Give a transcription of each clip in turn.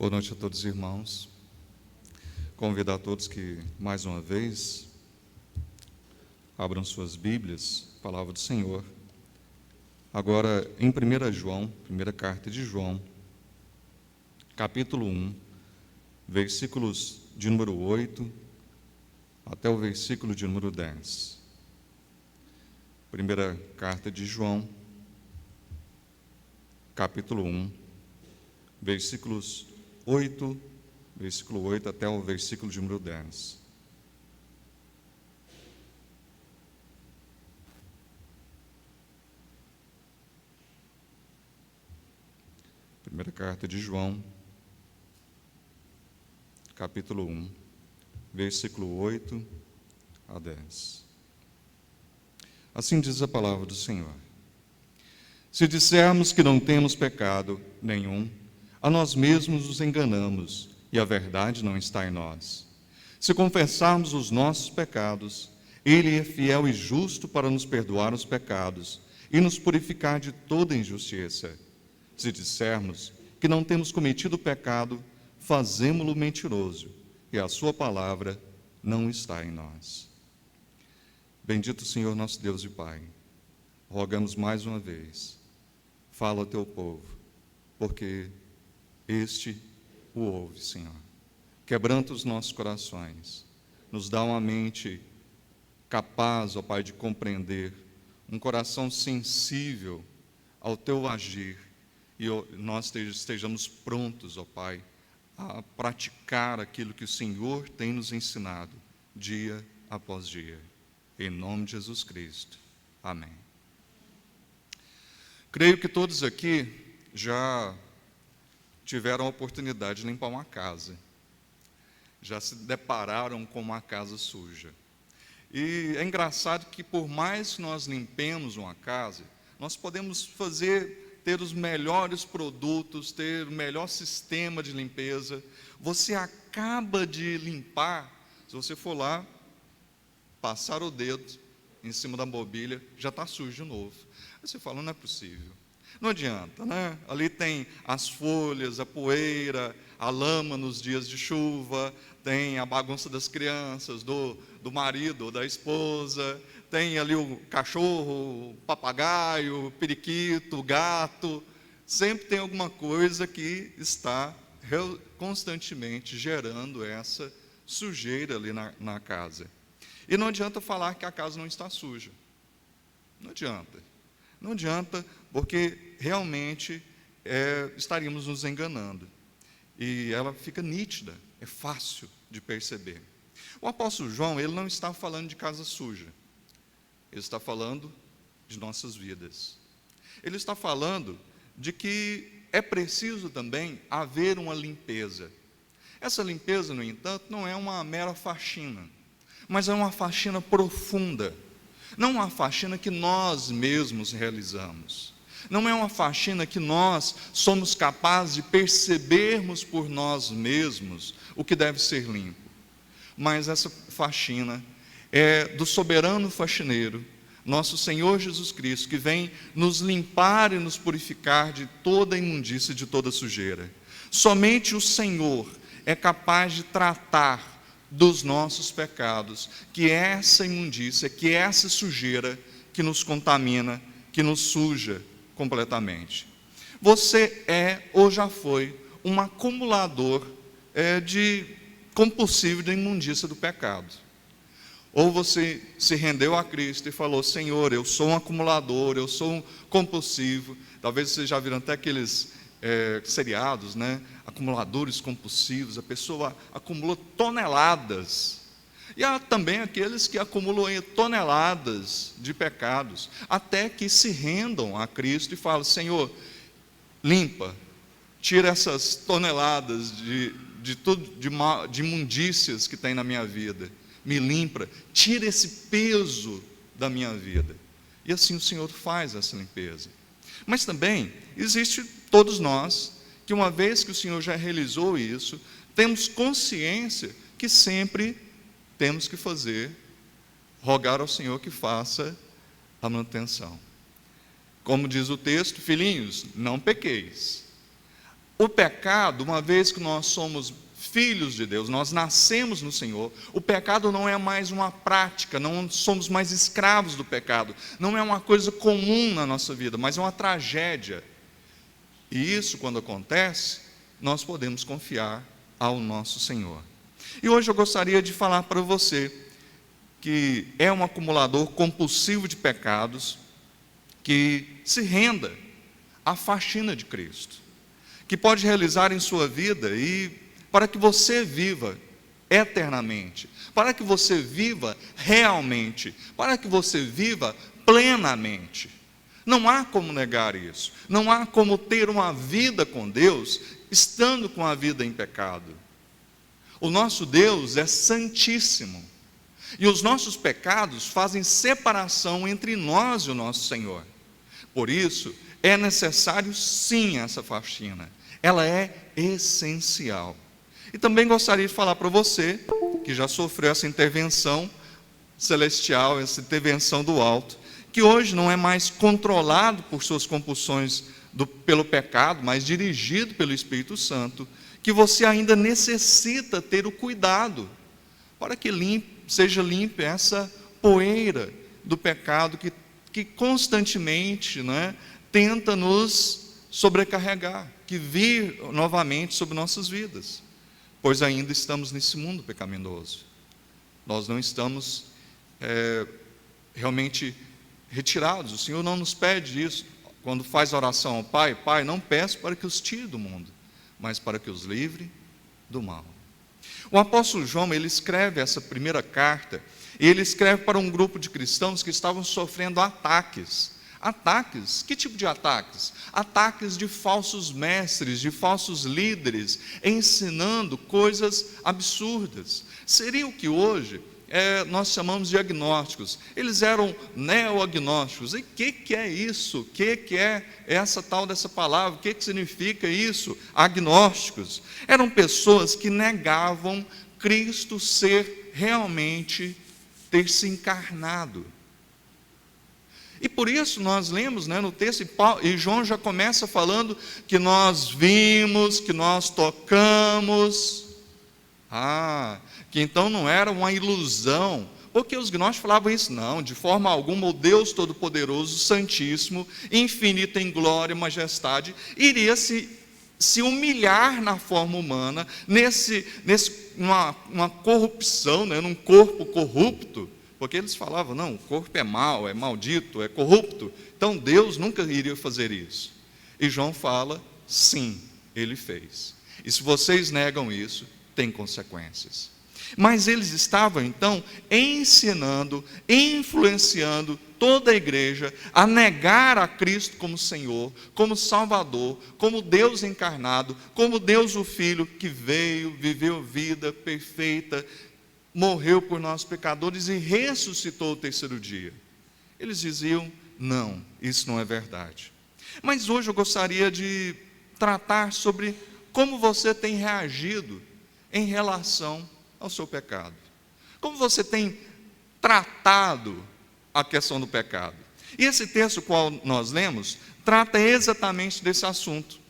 Boa noite a todos os irmãos. Convido a todos que, mais uma vez, abram suas Bíblias, palavra do Senhor. Agora, em 1 João, primeira carta de João, capítulo 1, versículos de número 8 até o versículo de número 10. Primeira carta de João, capítulo 1, versículo 8 até o versículo de número 10. Primeira carta de João, capítulo 1, versículo 8 a 10. Assim diz a palavra do Senhor. Se dissermos que não temos pecado nenhum, a nós mesmos nos enganamos e a verdade não está em nós. Se confessarmos os nossos pecados, Ele é fiel e justo para nos perdoar os pecados e nos purificar de toda injustiça. Se dissermos que não temos cometido pecado, fazemo-lo mentiroso e a sua palavra não está em nós. Bendito Senhor nosso Deus e Pai, rogamos mais uma vez, fala ao teu povo, porque este o ouve, Senhor. Quebranta os nossos corações, nos dá uma mente capaz, ó Pai, de compreender, um coração sensível ao teu agir, e nós estejamos prontos, ó Pai, a praticar aquilo que o Senhor tem nos ensinado, dia após dia. Em nome de Jesus Cristo. Amém. Creio que todos aqui já tiveram a oportunidade de limpar uma casa. Já se depararam com uma casa suja. E é engraçado que por mais que nós limpemos uma casa, nós podemos ter os melhores produtos, ter o melhor sistema de limpeza. Você acaba de limpar, se você for lá, passar o dedo em cima da mobília, já está sujo de novo. Aí você fala, não é possível. Não adianta, né? Ali tem as folhas, a poeira, a lama nos dias de chuva, tem a bagunça das crianças, do marido ou da esposa, tem ali o cachorro, o papagaio, o periquito, o gato. Sempre tem alguma coisa que está constantemente gerando essa sujeira ali na casa. E não adianta falar que a casa não está suja. Não adianta. Não adianta, porque realmente estaríamos nos enganando. E ela fica nítida, é fácil de perceber. O apóstolo João, ele não está falando de casa suja. Ele está falando de nossas vidas. Ele está falando de que é preciso também haver uma limpeza. Essa limpeza, no entanto, não é uma mera faxina, mas é uma faxina profunda. Não uma faxina que nós mesmos realizamos. Não é uma faxina que nós somos capazes de percebermos por nós mesmos o que deve ser limpo. Mas essa faxina é do soberano faxineiro, nosso Senhor Jesus Cristo, que vem nos limpar e nos purificar de toda imundícia e de toda sujeira. Somente o Senhor é capaz de tratar dos nossos pecados, que é essa imundícia, que é essa sujeira que nos contamina, que nos suja completamente. Você é ou já foi um acumulador de compulsivo da imundícia do pecado. Ou você se rendeu a Cristo e falou, Senhor, eu sou um acumulador, eu sou um compulsivo. Talvez vocês já viram até aqueles seriados, né? Acumuladores compulsivos, a pessoa acumula toneladas. E há também aqueles que acumulam toneladas de pecados, até que se rendam a Cristo e falam, Senhor, limpa, tira essas toneladas de imundícias que tem na minha vida, me limpa, tira esse peso da minha vida. E assim o Senhor faz essa limpeza. Mas também existe todos nós, que uma vez que o Senhor já realizou isso, temos consciência que sempre temos que rogar ao Senhor que faça a manutenção. Como diz o texto, filhinhos, não pequeis. o pecado, uma vez que nós somos filhos de Deus, nós nascemos no Senhor, o pecado não é mais uma prática, não somos mais escravos do pecado, não é uma coisa comum na nossa vida, mas é uma tragédia. E isso, quando acontece, nós podemos confiar ao nosso Senhor. E hoje eu gostaria de falar para você que é um acumulador compulsivo de pecados, que se renda à faxina de Cristo, que pode realizar em sua vida e para que você viva eternamente, para que você viva realmente, para que você viva plenamente. Não há como negar isso, não há como ter uma vida com Deus estando com a vida em pecado. O nosso Deus é santíssimo, e os nossos pecados fazem separação entre nós e o nosso Senhor. Por isso, é necessário sim essa faxina, ela é essencial. E também gostaria de falar para você, que já sofreu essa intervenção celestial, essa intervenção do alto, que hoje não é mais controlado por suas compulsões pelo pecado, mas dirigido pelo Espírito Santo, que você ainda necessita ter o cuidado, para que seja limpa essa poeira do pecado que constantemente, tenta nos sobrecarregar, que vir novamente sobre nossas vidas. Pois ainda estamos nesse mundo pecaminoso. Nós não estamos realmente retirados. O Senhor não nos pede isso. Quando faz a oração ao Pai, Pai, não peço para que os tire do mundo, mas para que os livre do mal. O apóstolo João, ele escreve essa primeira carta, e ele escreve para um grupo de cristãos que estavam sofrendo ataques. Ataques? Que tipo de ataques? Ataques de falsos mestres, de falsos líderes, ensinando coisas absurdas. Seria o que hoje nós chamamos de agnósticos. Eles eram neoagnósticos. E o que é isso? O que é essa tal dessa palavra? O que significa isso? Agnósticos. Eram pessoas que negavam Cristo ser realmente, ter se encarnado. E por isso nós lemos no texto, e João já começa falando que nós vimos, que nós tocamos. Que então não era uma ilusão, porque os gnósticos falavam isso, não, de forma alguma o Deus Todo-Poderoso, Santíssimo, infinito em glória e majestade, iria se humilhar na forma humana, uma corrupção, num corpo corrupto, porque eles falavam, não, o corpo é mau, é maldito, é corrupto, então Deus nunca iria fazer isso. E João fala, sim, ele fez. E se vocês negam isso, tem consequências. Mas eles estavam então ensinando, influenciando toda a igreja a negar a Cristo como Senhor, como Salvador, como Deus encarnado, como Deus o Filho que veio, viveu vida perfeita, morreu por nós pecadores e ressuscitou o terceiro dia. Eles diziam, não, isso não é verdade. Mas hoje eu gostaria de tratar sobre como você tem reagido em relação ao seu pecado. Como você tem tratado a questão do pecado. E esse texto qual nós lemos, trata exatamente desse assunto.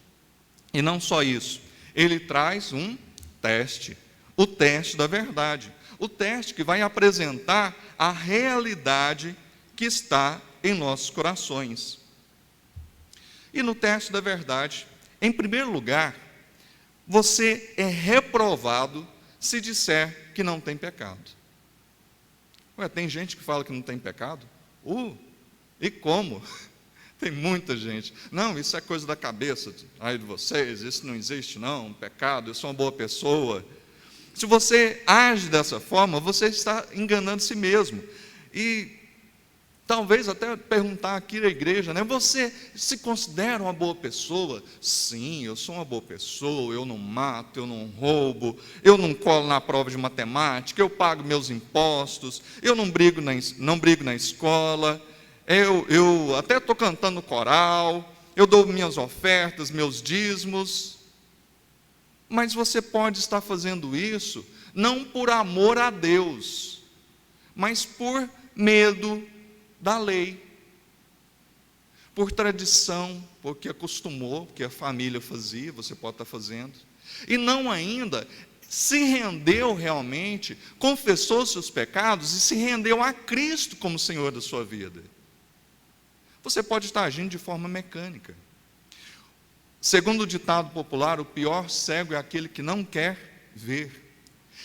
E não só isso, ele traz um teste, o teste da verdade. O teste que vai apresentar a realidade que está em nossos corações. E no teste da verdade, em primeiro lugar, você é reprovado se disser que não tem pecado. Tem gente que fala que não tem pecado? E como? Tem muita gente. Não, isso é coisa da cabeça aí de vocês, isso não existe não, pecado, eu sou uma boa pessoa. Se você age dessa forma, você está enganando si mesmo. E talvez até perguntar aqui na igreja, você se considera uma boa pessoa? Sim, eu sou uma boa pessoa, eu não mato, eu não roubo, eu não colo na prova de matemática, eu pago meus impostos, eu não brigo na escola, eu até estou cantando no coral, eu dou minhas ofertas, meus dízimos. Mas você pode estar fazendo isso, não por amor a Deus, mas por medo da lei. por tradição, porque acostumou, porque a família fazia, você pode estar fazendo, e não ainda se rendeu realmente, confessou seus pecados e se rendeu a Cristo como Senhor da sua vida. Você pode estar agindo de forma mecânica. Segundo o ditado popular, o pior cego é aquele que não quer ver.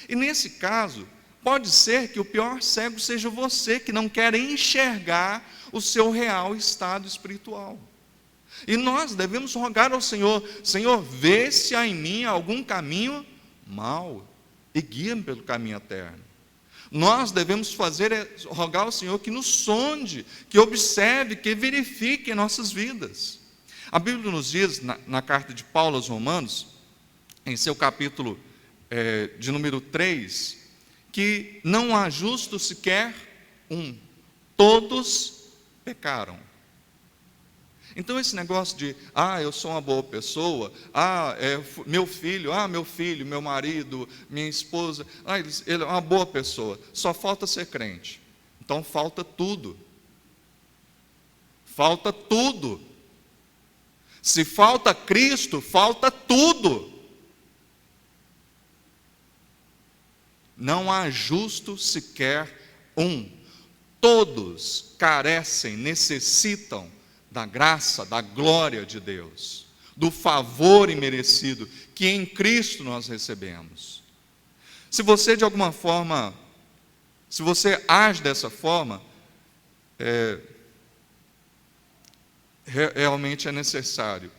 E nesse caso, pode ser que o pior cego seja você, que não quer enxergar o seu real estado espiritual. E nós devemos rogar ao Senhor: Senhor, vê se há em mim algum caminho mau e guia-me pelo caminho eterno. Nós devemos rogar ao Senhor que nos sonde, que observe, que verifique em nossas vidas. A Bíblia nos diz, na carta de Paulo aos Romanos, em seu capítulo de número 3, que não há justo sequer um, todos pecaram. Então esse negócio de, eu sou uma boa pessoa, meu filho, meu marido, minha esposa, ele é uma boa pessoa, só falta ser crente. Então falta tudo. Falta tudo. Se falta Cristo, falta tudo. Não há justo sequer um. Todos carecem, necessitam da graça, da glória de Deus, do favor imerecido que em Cristo nós recebemos. Se você de alguma forma, se você age dessa forma, realmente é necessário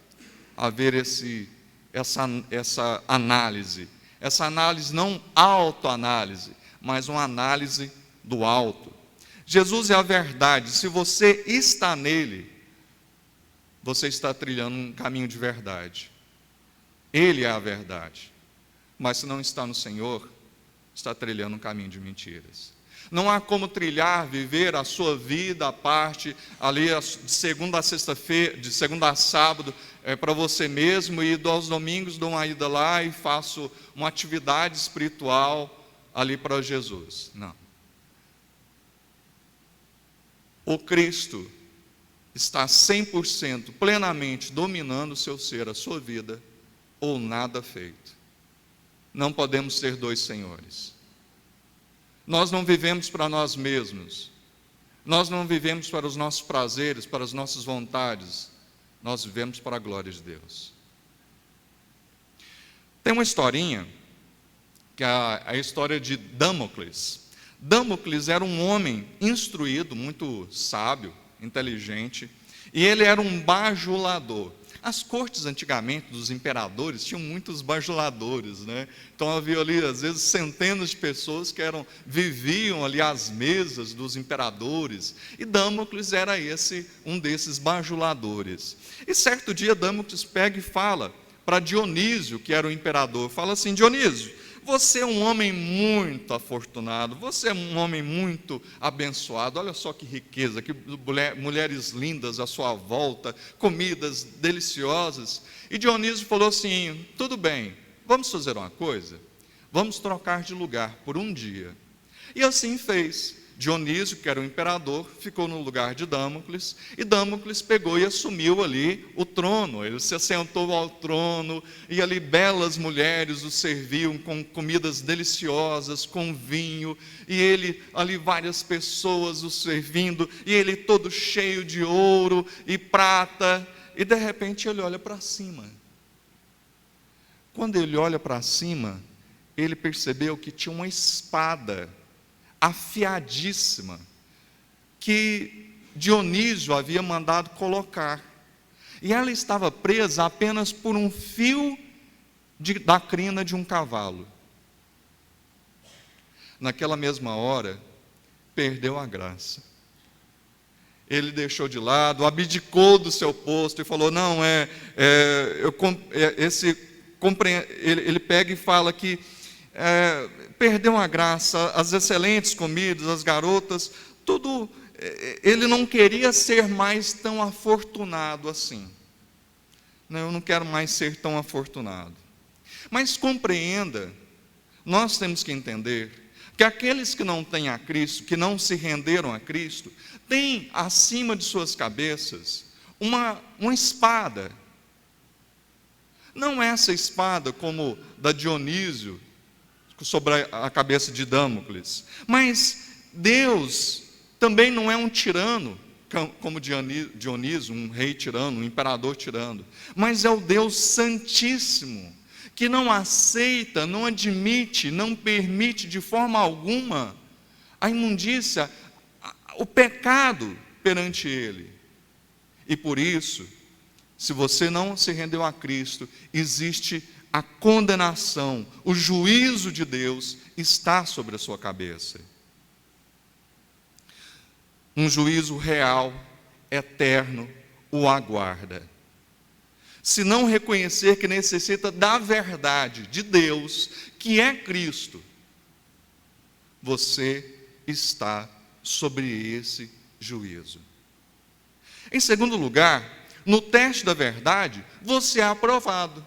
haver essa análise. Essa análise não autoanálise, mas uma análise do alto. Jesus é a verdade. Se você está nele, você está trilhando um caminho de verdade. Ele é a verdade. Mas se não está no Senhor, está trilhando um caminho de mentiras. Não há como trilhar, viver a sua vida à parte, ali de segunda a sexta-feira, de segunda a sábado, para você mesmo, e aos domingos dou uma ida lá e faço uma atividade espiritual ali para Jesus. Não. O Cristo está 100%, plenamente dominando o seu ser, a sua vida, ou nada feito. Não podemos ter dois senhores. Nós não vivemos para nós mesmos. Nós não vivemos para os nossos prazeres, para as nossas vontades. Nós vivemos para a glória de Deus. Tem uma historinha, que é a história de Damocles. Damocles era um homem instruído, muito sábio, inteligente, e ele era um bajulador. As cortes antigamente dos imperadores tinham muitos bajuladores, né? Então havia ali às vezes centenas de pessoas que viviam ali às mesas dos imperadores, e Damocles era um desses bajuladores. E certo dia Damocles pega e fala para Dionísio, que era o imperador, fala assim: Dionísio, você é um homem muito afortunado, você é um homem muito abençoado, olha só que riqueza, que mulheres lindas à sua volta, comidas deliciosas. E Dionísio falou assim: tudo bem, vamos fazer uma coisa, vamos trocar de lugar por um dia. E assim fez. Dionísio, que era o imperador, ficou no lugar de Damocles, e Damocles pegou e assumiu ali o trono. Ele se assentou ao trono, e ali belas mulheres o serviam com comidas deliciosas, com vinho, e ele ali várias pessoas o servindo, e ele todo cheio de ouro e prata, e de repente ele olha para cima. Quando ele olha para cima, ele percebeu que tinha uma espada afiadíssima, que Dionísio havia mandado colocar, e ela estava presa apenas por um fio da crina de um cavalo. Naquela mesma hora, perdeu a graça. Ele deixou de lado, abdicou do seu posto e falou: não, ele pega e fala que perdeu a graça, as excelentes comidas, as garotas, tudo. Ele não queria ser mais tão afortunado assim. Não, eu não quero mais ser tão afortunado. Mas compreenda, nós temos que entender que aqueles que não têm a Cristo, que não se renderam a Cristo, têm acima de suas cabeças uma espada. Não essa espada como da Dionísio, sobre a cabeça de Damocles. Mas Deus também não é um tirano, como Dionísio, um rei tirano, um imperador tirano. Mas é o Deus Santíssimo, que não aceita, não admite, não permite de forma alguma a imundícia, o pecado perante Ele. E por isso, se você não se rendeu a Cristo, existe a condenação, o juízo de Deus está sobre a sua cabeça. Um juízo real, eterno, o aguarda. Se não reconhecer que necessita da verdade de Deus, que é Cristo, você está sobre esse juízo. Em segundo lugar, no teste da verdade, você é aprovado.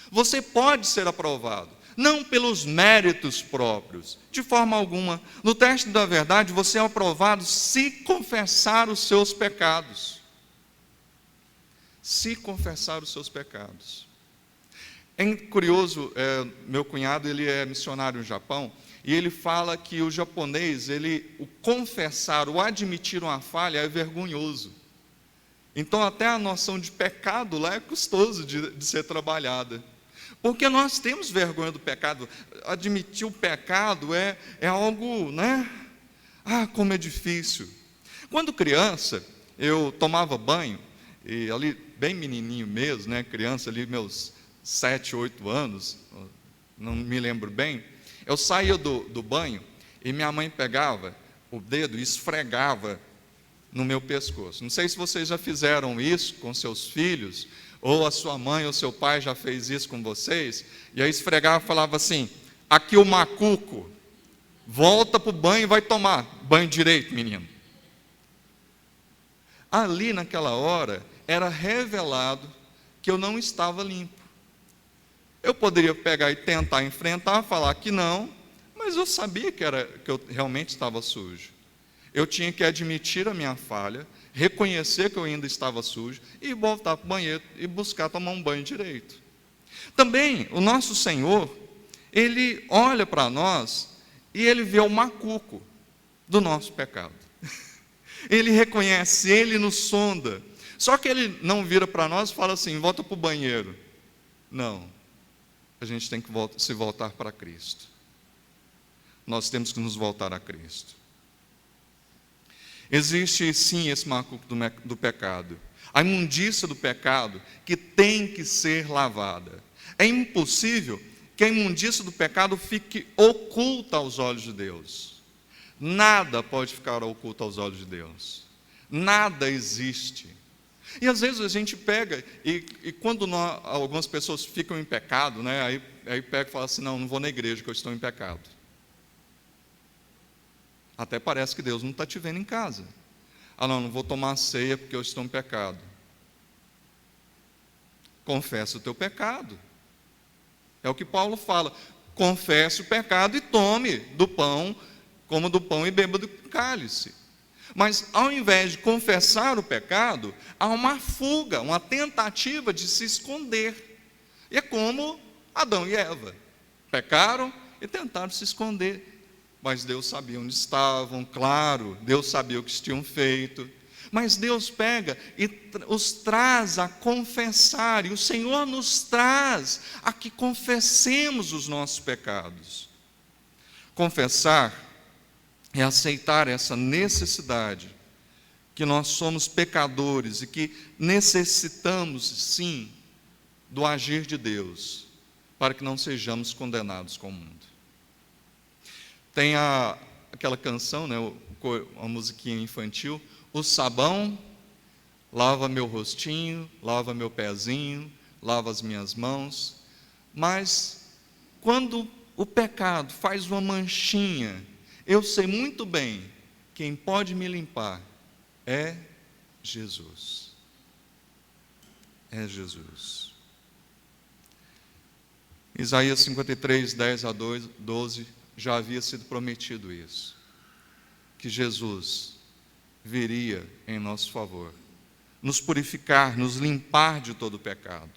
Você pode ser aprovado, não pelos méritos próprios, de forma alguma. No teste da verdade, você é aprovado se confessar os seus pecados. Se confessar os seus pecados. É curioso, meu cunhado, ele é missionário no Japão, e ele fala que o japonês, o confessar, o admitir uma falha é vergonhoso. Então, até a noção de pecado lá é custoso de ser trabalhada. Porque nós temos vergonha do pecado. Admitir o pecado é algo, né? Como é difícil. Quando criança, eu tomava banho, e ali, bem menininho mesmo, né? Criança ali, meus 7, 8 anos, não me lembro bem, eu saía do banho, e minha mãe pegava o dedo e esfregava no meu pescoço. Não sei se vocês já fizeram isso com seus filhos, ou a sua mãe ou seu pai já fez isso com vocês, e aí esfregava e falava assim: aqui o macuco, volta para o banho e vai tomar banho direito, menino. Ali naquela hora, era revelado que eu não estava limpo. Eu poderia pegar e tentar enfrentar, falar que não, mas eu sabia que eu realmente estava sujo. Eu tinha que admitir a minha falha, reconhecer que eu ainda estava sujo e voltar para o banheiro e buscar tomar um banho direito. Também, o nosso Senhor, Ele olha para nós e Ele vê o macuco do nosso pecado. Ele reconhece, Ele nos sonda. Só que Ele não vira para nós e fala assim: volta para o banheiro. Não, a gente tem que se voltar para Cristo. Nós temos que nos voltar a Cristo. Existe sim esse macuco do pecado, a imundícia do pecado que tem que ser lavada. É impossível que a imundícia do pecado fique oculta aos olhos de Deus. Nada pode ficar oculto aos olhos de Deus. Nada existe. E às vezes a gente pega, e quando algumas pessoas ficam em pecado, né, aí pega e fala assim: não vou na igreja que eu estou em pecado. Até parece que Deus não está te vendo em casa. Não vou tomar ceia porque eu estou em pecado. Confessa o teu pecado. É o que Paulo fala: confesse o pecado e tome do pão, como do pão e beba do cálice. Mas ao invés de confessar o pecado, há uma fuga, uma tentativa de se esconder. E é como Adão e Eva pecaram e tentaram se esconder. Mas Deus sabia onde estavam, claro, Deus sabia o que tinham feito. Mas Deus pega e os traz a confessar, e o Senhor nos traz a que confessemos os nossos pecados. Confessar é aceitar essa necessidade, que nós somos pecadores e que necessitamos, sim, do agir de Deus, para que não sejamos condenados com o mundo. Tem aquela canção, né, uma musiquinha infantil: o sabão lava meu rostinho, lava meu pezinho, lava as minhas mãos. Mas quando o pecado faz uma manchinha, eu sei muito bem, quem pode me limpar é Jesus. É Jesus. Isaías 53, 10 a 12, já havia sido prometido isso, que Jesus viria em nosso favor, nos purificar, nos limpar de todo o pecado.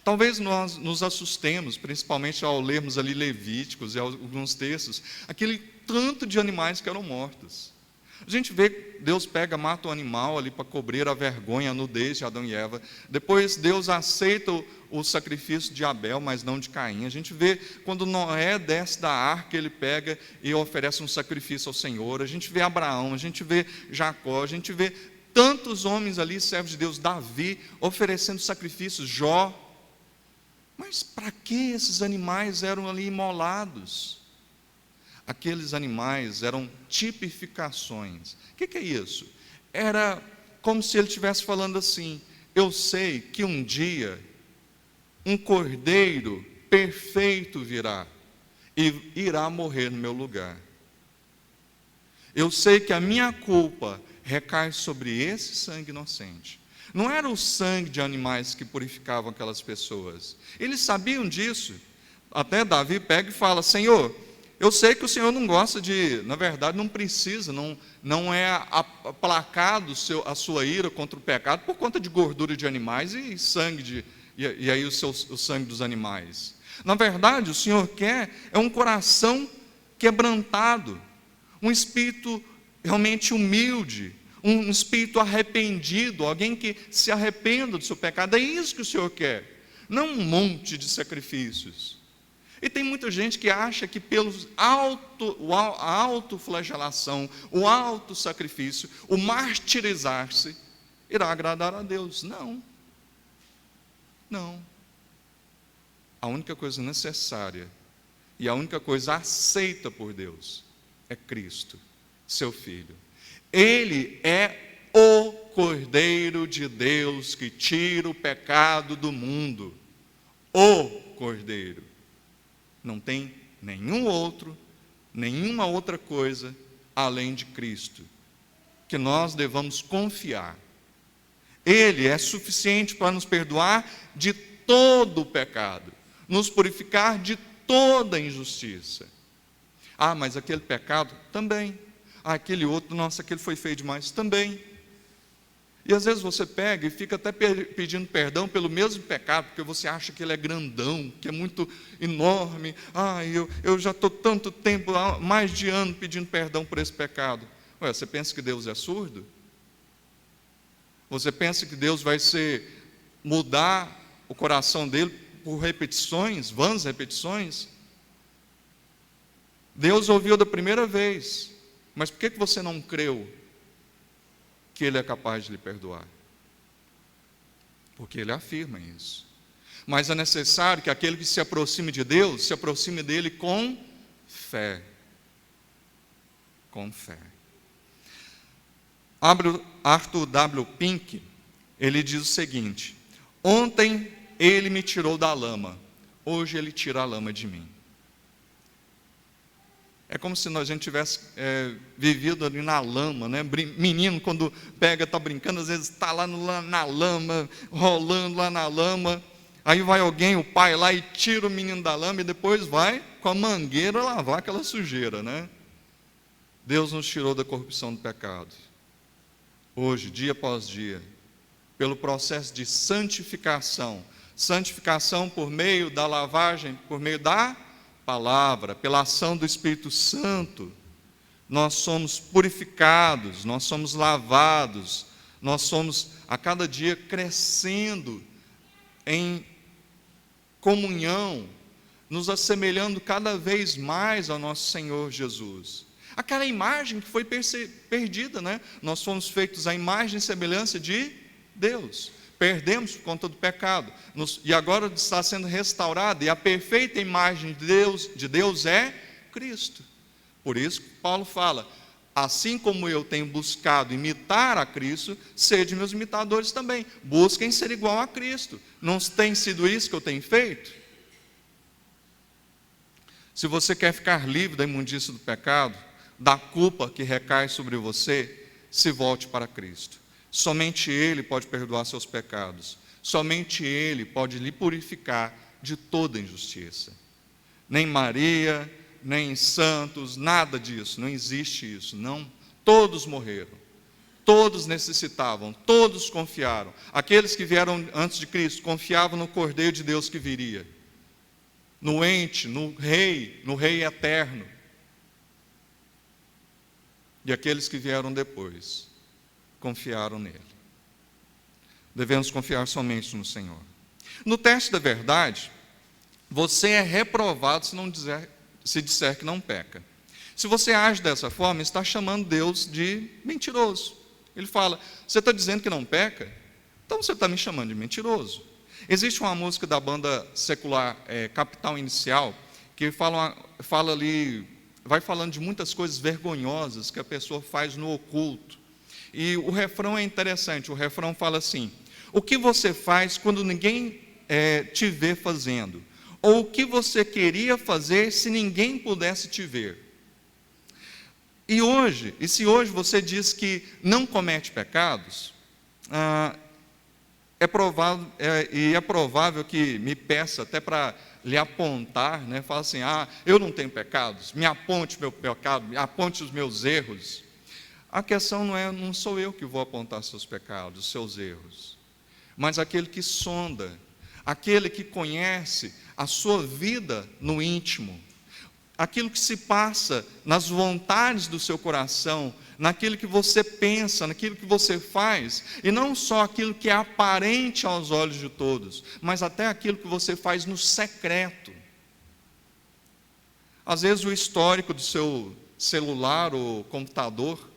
Talvez nós nos assustemos, principalmente ao lermos ali Levíticos e alguns textos, aquele tanto de animais que eram mortos. A gente vê, Deus pega, mata o animal ali para cobrir a vergonha, a nudez de Adão e Eva. Depois Deus aceita o sacrifício de Abel, mas não de Caim. A gente vê quando Noé desce da arca, ele pega e oferece um sacrifício ao Senhor. A gente vê Abraão, a gente vê Jacó, a gente vê tantos homens ali, servos de Deus, Davi, oferecendo sacrifícios, Jó. Mas para que esses animais eram ali imolados? Aqueles animais eram tipificações. O que é isso? Era como se ele estivesse falando assim: eu sei que um dia um cordeiro perfeito virá e irá morrer no meu lugar. Eu sei que a minha culpa recai sobre esse sangue inocente. Não era o sangue de animais que purificavam aquelas pessoas. Eles sabiam disso. Até Davi pega e fala: Senhor, eu sei que o Senhor não gosta de, na verdade não precisa, não é aplacado a sua ira contra o pecado por conta de gordura de animais e sangue e aí o sangue dos animais. Na verdade, o Senhor quer um coração quebrantado, um espírito realmente humilde, um espírito arrependido, alguém que se arrependa do seu pecado. É isso que o Senhor quer, não um monte de sacrifícios. E tem muita gente que acha que a autoflagelação, o autossacrifício, o martirizar-se, irá agradar a Deus. Não. Não. A única coisa necessária e a única coisa aceita por Deus é Cristo, seu Filho. Ele é o Cordeiro de Deus que tira o pecado do mundo. O Cordeiro. Não tem nenhuma outra coisa além de Cristo que nós devamos confiar. Ele é suficiente para nos perdoar de todo o pecado, nos purificar de toda injustiça. Ah, mas aquele pecado também. Ah, aquele outro, nossa, aquele foi feio demais também. E às vezes você pega e fica até pedindo perdão pelo mesmo pecado, porque você acha que ele é grandão, que é muito enorme. Ah, eu já estou tanto tempo, mais de ano, pedindo perdão por esse pecado. Ué, você pensa que Deus é surdo? Você pensa que Deus vai mudar o coração dele por repetições, vãs repetições? Deus ouviu da primeira vez, mas por que você não creu que Ele é capaz de lhe perdoar? Porque Ele afirma isso. Mas é necessário que aquele que se aproxime de Deus, se aproxime dele com fé. Com fé. Arthur W. Pink, ele diz o seguinte: ontem Ele me tirou da lama, hoje Ele tira a lama de mim. É como se a gente tivesse vivido ali na lama, né? Menino, quando pega, está brincando, às vezes está lá na lama, rolando lá na lama. Aí vai alguém, o pai lá, e tira o menino da lama e depois vai com a mangueira lavar aquela sujeira, né? Deus nos tirou da corrupção do pecado. Hoje, dia após dia, pelo processo de santificação por meio da lavagem, por meio da palavra, pela ação do Espírito Santo, nós somos purificados, nós somos lavados, nós somos a cada dia crescendo em comunhão, nos assemelhando cada vez mais ao nosso Senhor Jesus. Aquela imagem que foi perdida, né? Nós fomos feitos à imagem e semelhança de Deus. Perdemos por conta do pecado, e agora está sendo restaurada, e a perfeita imagem de Deus é Cristo. Por isso Paulo fala: assim como eu tenho buscado imitar a Cristo, sede meus imitadores também. Busquem ser igual a Cristo. Não tem sido isso que eu tenho feito? Se você quer ficar livre da imundícia do pecado, da culpa que recai sobre você, se volte para Cristo. Somente Ele pode perdoar seus pecados. Somente Ele pode lhe purificar de toda injustiça. Nem Maria, nem santos, nada disso. Não existe isso. Não. Todos morreram. Todos necessitavam, todos confiaram. Aqueles que vieram antes de Cristo confiavam no Cordeiro de Deus que viria, no ente, no Rei eterno. E aqueles que vieram depois confiaram nele. Devemos confiar somente no Senhor. No teste da verdade, você é reprovado se disser que não peca. Se você age dessa forma, está chamando Deus de mentiroso. Ele fala, você está dizendo que não peca? Então você está me chamando de mentiroso. Existe uma música da banda secular Capital Inicial, que fala ali, vai falando de muitas coisas vergonhosas que a pessoa faz no oculto. E o refrão é interessante, o refrão fala assim, o que você faz quando ninguém te vê fazendo? Ou o que você queria fazer se ninguém pudesse te ver? E se hoje você diz que não comete pecados, é provável que me peça até para lhe apontar, né? Fala assim, eu não tenho pecados, me aponte meu pecado, me aponte os meus erros. A questão não sou eu que vou apontar seus pecados, seus erros, mas aquele que sonda, aquele que conhece a sua vida no íntimo, aquilo que se passa nas vontades do seu coração, naquilo que você pensa, naquilo que você faz, e não só aquilo que é aparente aos olhos de todos, mas até aquilo que você faz no secreto. Às vezes o histórico do seu celular ou computador,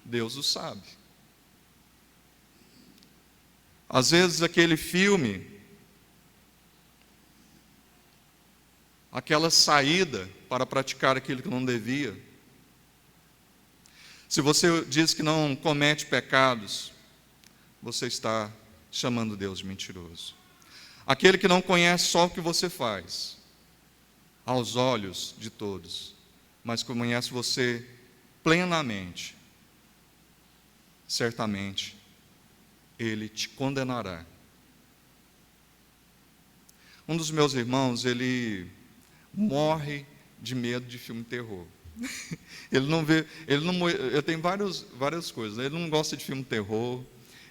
Deus o sabe. Às vezes aquele filme, aquela saída para praticar aquilo que não devia. Se você diz que não comete pecados, você está chamando Deus de mentiroso. Aquele que não conhece só o que você faz, aos olhos de todos, mas conhece você plenamente, certamente, ele te condenará. Um dos meus irmãos, ele morre de medo de filme terror. Eu tenho várias coisas. Ele não gosta de filme terror.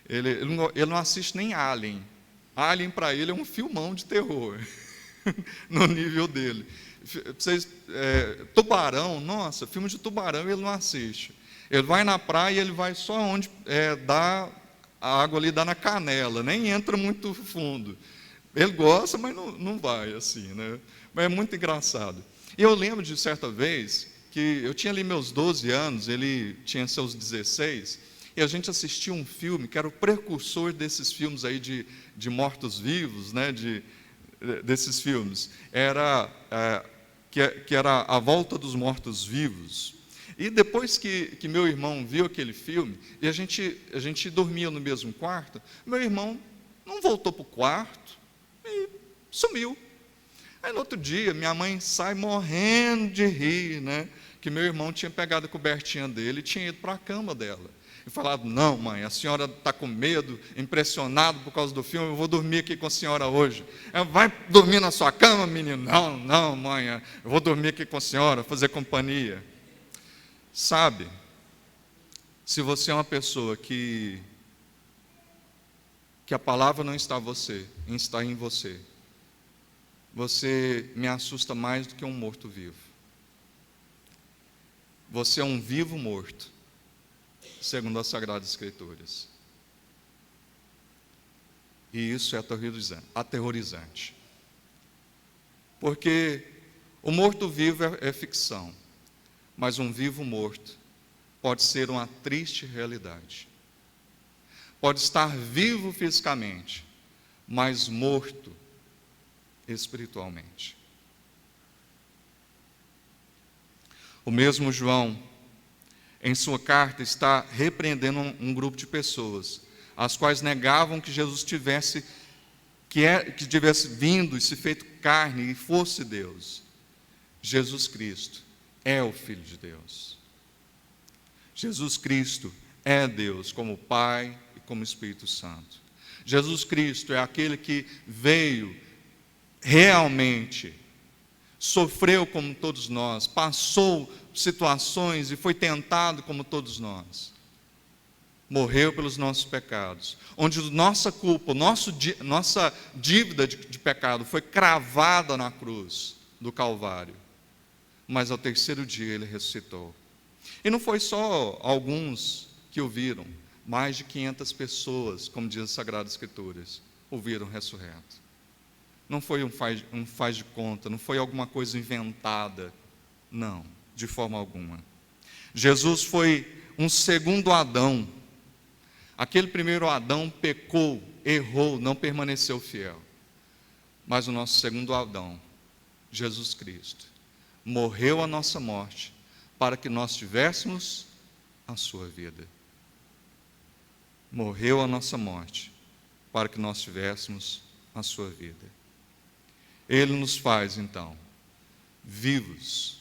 Ele não assiste nem Alien. Alien para ele é um filmão de terror, no nível dele. Tubarão, nossa, filme de tubarão ele não assiste. Ele vai na praia e ele vai só onde dá a água ali, dá na canela, nem entra muito fundo. Ele gosta, mas não vai assim, né? Mas é muito engraçado. E eu lembro de certa vez que eu tinha ali meus 12 anos, ele tinha seus 16, e a gente assistia um filme que era o precursor desses filmes aí de mortos-vivos, né? Desses filmes. Que era A Volta dos Mortos-Vivos. E depois que meu irmão viu aquele filme, e a gente dormia no mesmo quarto, meu irmão não voltou para o quarto e sumiu. Aí no outro dia, minha mãe sai morrendo de rir, né? Que meu irmão tinha pegado a cobertinha dele e tinha ido para a cama dela. E falado, não mãe, a senhora está com medo, impressionado por causa do filme, eu vou dormir aqui com a senhora hoje. Vai dormir na sua cama, menino? Não mãe, eu vou dormir aqui com a senhora, fazer companhia. Sabe, se você é uma pessoa que a palavra não está em você, você me assusta mais do que um morto-vivo. Você é um vivo morto, segundo as Sagradas Escrituras. E isso é aterrorizante. Porque o morto-vivo é ficção, mas um vivo morto pode ser uma triste realidade. Pode estar vivo fisicamente, mas morto espiritualmente. O mesmo João, em sua carta, está repreendendo um grupo de pessoas, as quais negavam que Jesus tivesse vindo e se feito carne e fosse Deus. Jesus Cristo é o Filho de Deus. Jesus Cristo é Deus, como Pai e como Espírito Santo. Jesus Cristo é aquele que veio realmente, sofreu como todos nós, passou situações e foi tentado como todos nós. Morreu pelos nossos pecados, onde nossa culpa, nossa dívida de pecado foi cravada na cruz do Calvário. Mas ao terceiro dia ele ressuscitou. E não foi só alguns que o viram, mais de 500 pessoas, como diz as Sagradas Escrituras, o viram ressurreto. Não foi um faz de conta, não foi alguma coisa inventada, não, de forma alguma. Jesus foi um segundo Adão. Aquele primeiro Adão pecou, errou, não permaneceu fiel. Mas o nosso segundo Adão, Jesus Cristo, morreu a nossa morte para que nós tivéssemos a sua vida. Morreu a nossa morte para que nós tivéssemos a sua vida. Ele nos faz, então, vivos.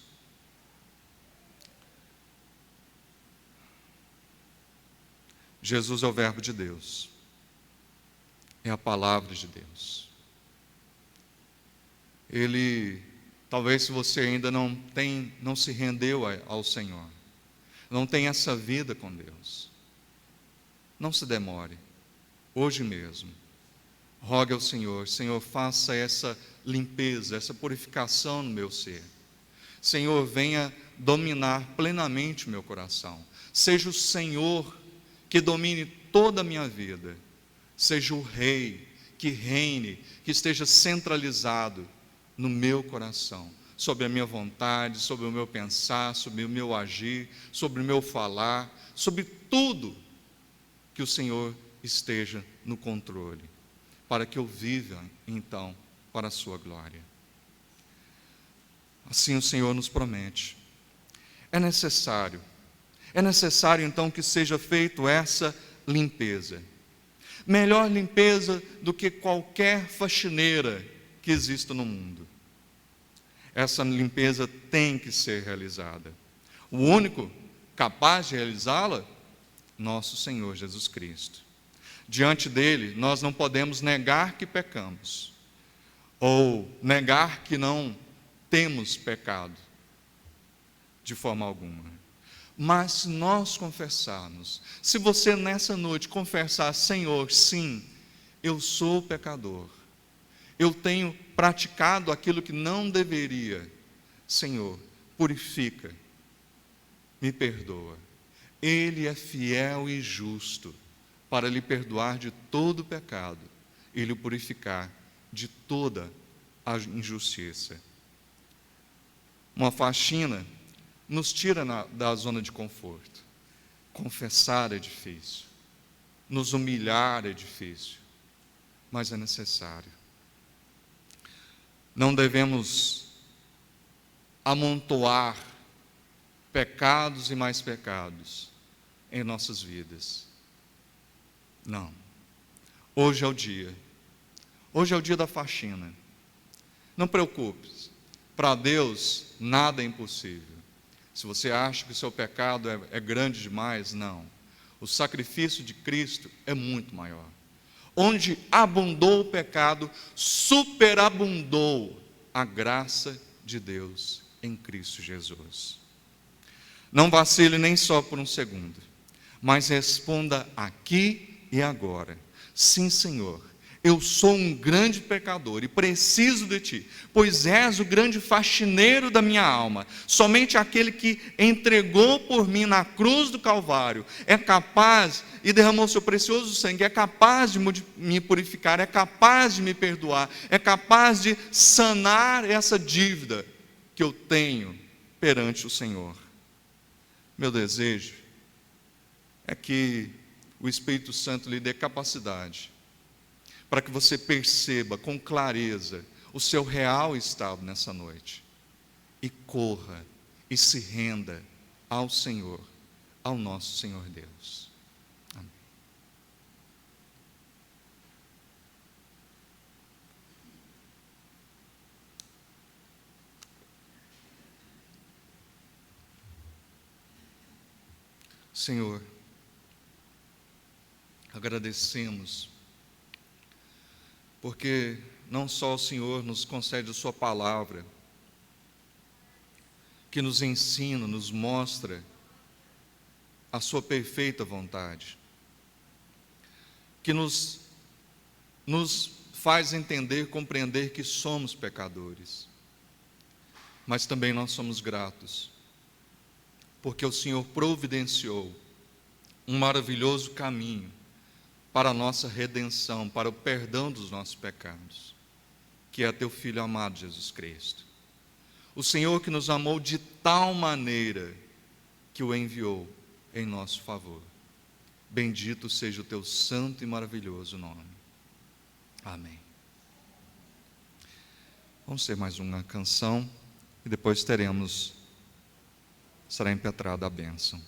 Jesus é o Verbo de Deus, é a Palavra de Deus. Ele, talvez se você ainda não se rendeu ao Senhor, não tem essa vida com Deus, não se demore, hoje mesmo, rogue ao Senhor: Senhor, faça essa limpeza, essa purificação no meu ser. Senhor, venha dominar plenamente o meu coração. Seja o Senhor que domine toda a minha vida. Seja o Rei que reine, que esteja centralizado no meu coração, sobre a minha vontade, sobre o meu pensar, sobre o meu agir, sobre o meu falar, sobre tudo que o Senhor esteja no controle, para que eu viva, então, para a sua glória. Assim o Senhor nos promete. É necessário, então, que seja feita essa limpeza. Melhor limpeza do que qualquer faxineira que exista no mundo. Essa limpeza tem que ser realizada. O único capaz de realizá-la, nosso Senhor Jesus Cristo. Diante dele, nós não podemos negar que pecamos, ou negar que não temos pecado, de forma alguma. Mas se nós confessarmos, se você nessa noite confessar: Senhor, sim, eu sou pecador, eu tenho praticado aquilo que não deveria, Senhor, purifica, me perdoa. Ele é fiel e justo para lhe perdoar de todo o pecado e lhe purificar de toda a injustiça. Uma faxina nos tira da zona de conforto. Confessar é difícil, nos humilhar é difícil, mas é necessário. Não devemos amontoar pecados e mais pecados em nossas vidas. Não. Hoje é o dia. Hoje é o dia da faxina. Não preocupe-se. Para Deus, nada é impossível. Se você acha que o seu pecado é grande demais, não. O sacrifício de Cristo é muito maior. Onde abundou o pecado, superabundou a graça de Deus em Cristo Jesus. Não vacile nem só por um segundo, mas responda aqui e agora: sim, Senhor, eu sou um grande pecador e preciso de Ti, pois és o grande faxineiro da minha alma. Somente aquele que entregou por mim na cruz do Calvário é capaz, e derramou seu precioso sangue, é capaz de me purificar, é capaz de me perdoar, é capaz de sanar essa dívida que eu tenho perante o Senhor. Meu desejo é que o Espírito Santo lhe dê capacidade para que você perceba com clareza o seu real estado nessa noite e corra e se renda ao Senhor, ao nosso Senhor Deus. Amém. Senhor, agradecemos, porque não só o Senhor nos concede a sua palavra, que nos ensina, nos mostra a sua perfeita vontade, que nos faz entender, compreender que somos pecadores, mas também nós somos gratos, porque o Senhor providenciou um maravilhoso caminho para a nossa redenção, para o perdão dos nossos pecados, que é teu Filho amado Jesus Cristo. O Senhor que nos amou de tal maneira que o enviou em nosso favor. Bendito seja o teu santo e maravilhoso nome. Amém. Vamos ter mais uma canção e depois será impetrada a bênção.